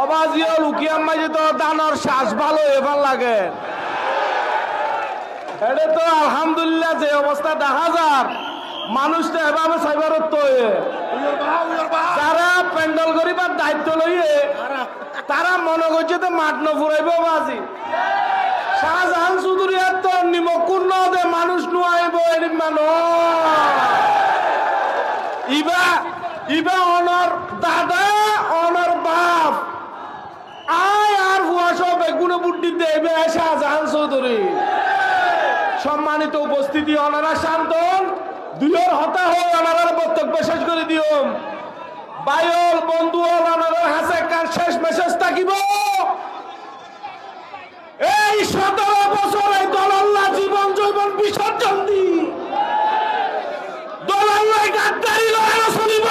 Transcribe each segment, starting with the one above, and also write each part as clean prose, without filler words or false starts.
অবাজিও লুকিয়াম মাঝে তো দানর শ্বাস ভালো এবার লাগে এটা তো আলহামদুলিল্লাহ যে অবস্থা দেখা যার মানুষটা এভাবে সাইবারত যারা প্যান্ডেল করিবার দায়িত্ব লইয়ে তারা মনে করছে তো মাঠ ন ফুরাইব বাজি শাহজাহান চৌধুরী তো নিমকুন্ন দে মানুষ নুয়াইব এর ইবা ইবা অনর দাদা অনর বাপ আয় আর হুয়া সব বেগুনে বুদ্ধি দেবে শাহজাহান চৌধুরী সম্মানিত উপস্থিতি অনারা শান্তন দুইয়ের হতা হয়ে অনারার বক্তব্য শেষ করে দিও বায়ল বন্ধু অনারার হাসে কার শেষ মেসেজ থাকিব এই 17 বছর এই দলাল্লা জীবন জৈবন বিসর্জন দি দলাল্লাই গাদ্দারি লড়াই চলিব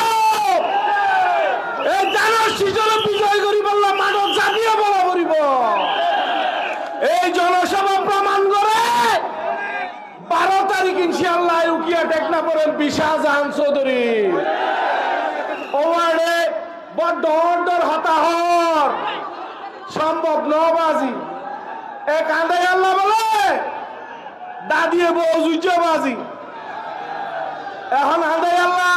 এই জানার সিজনে বিজয় করি বললা মানব জাতীয় বলা করিব এই জনসভা প্রমাণ করে 12 তারিখ ইনশাআল্লাহ উকিয়া টেকনা পড়েন শাহজাহান চৌধুরী ওয়ার্ডে বড় অর্ডার হতাহর সম্ভব নবাজি এক আন্দাই আল্লাহ বলে দাদিয়ে বউ জুজ্জাবাজি এখন আন্দাই আল্লাহ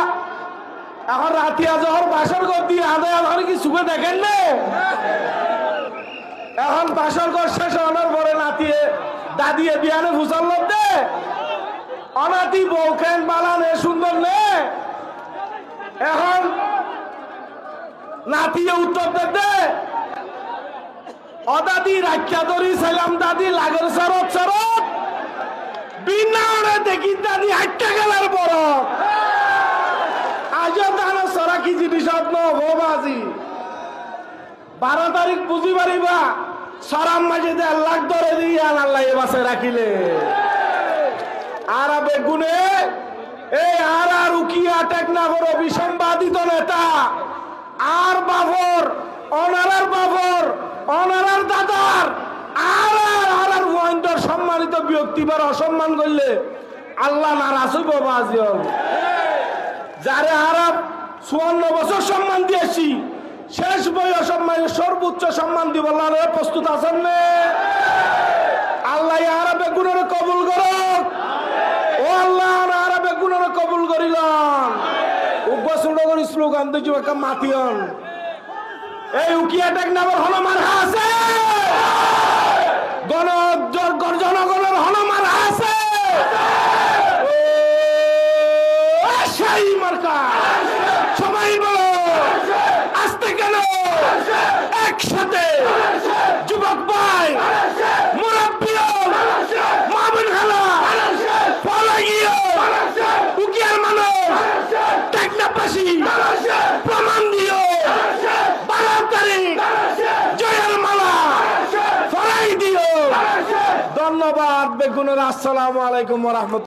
এখন রাতিয়া জহর বাসর ঘর দিয়ে আন্দাই আল্লাহ কি সুখে দেখেন না এখন বাসর ঘর শেষ হওয়ার পরে নাতিয়ে দাদিয়ে বিয়ানে ফুসাল দে অনাতি বউখেন বালানে সুন্দর নে এখন নাতিয়ে উত্তর দে অদাদি রাখিয়া ধরি ছিলাম দাদি লাগের সরত সরত বিনা দেখি দাদি 8 টাকার বড় আজও দানো সরা কি জিনিস নবাজি 12 তারিখ বুঝি পারিবা সরাম মাঝে 1 লাখ ধরে দিয়ে আল্লাহ এ বাসে রাখিলে আর বেগুনে এই আর উকিয়া টেকনাগর বিসম্বাদিত নেতা আর বাবর অনারার বাবর অনারার দাদার আর ওয়াইন্ডার সম্মানিত ব্যক্তিবার অসম্মান করলে আল্লাহ নারাজ হইব বাজিল যারে আরাম 54 বছর সম্মান দিয়েছি শেষ বই অসম্মানের সর্বোচ্চ সম্মান দিব আল্লাহ প্রস্তুত আছেন নে আল্লাহ আরবে গুণের কবুল করুক ও আল্লাহ আরবে গুণের কবুল করিলাম উগ্র করে স্লোগান দিয়েছি একটা মাতিয়ন এই উকিয়া টেকনাবর হনমার আছে জনগণের হনমার আছে সেই মার্কা সবাই বলো আসতে কেন একসাথে যুবক ভাই মুরব্বিও মামুন খালা পলাগিও উকিয়ার মানুষ টেকনাপাসী প্রমাণ দিও 12 তারিখ জয়ের মালা ফরাই দিও ধন্যবাদ বেগুনের আসসালামু আলাইকুম ওয়া রাহমাতুল্লাহ।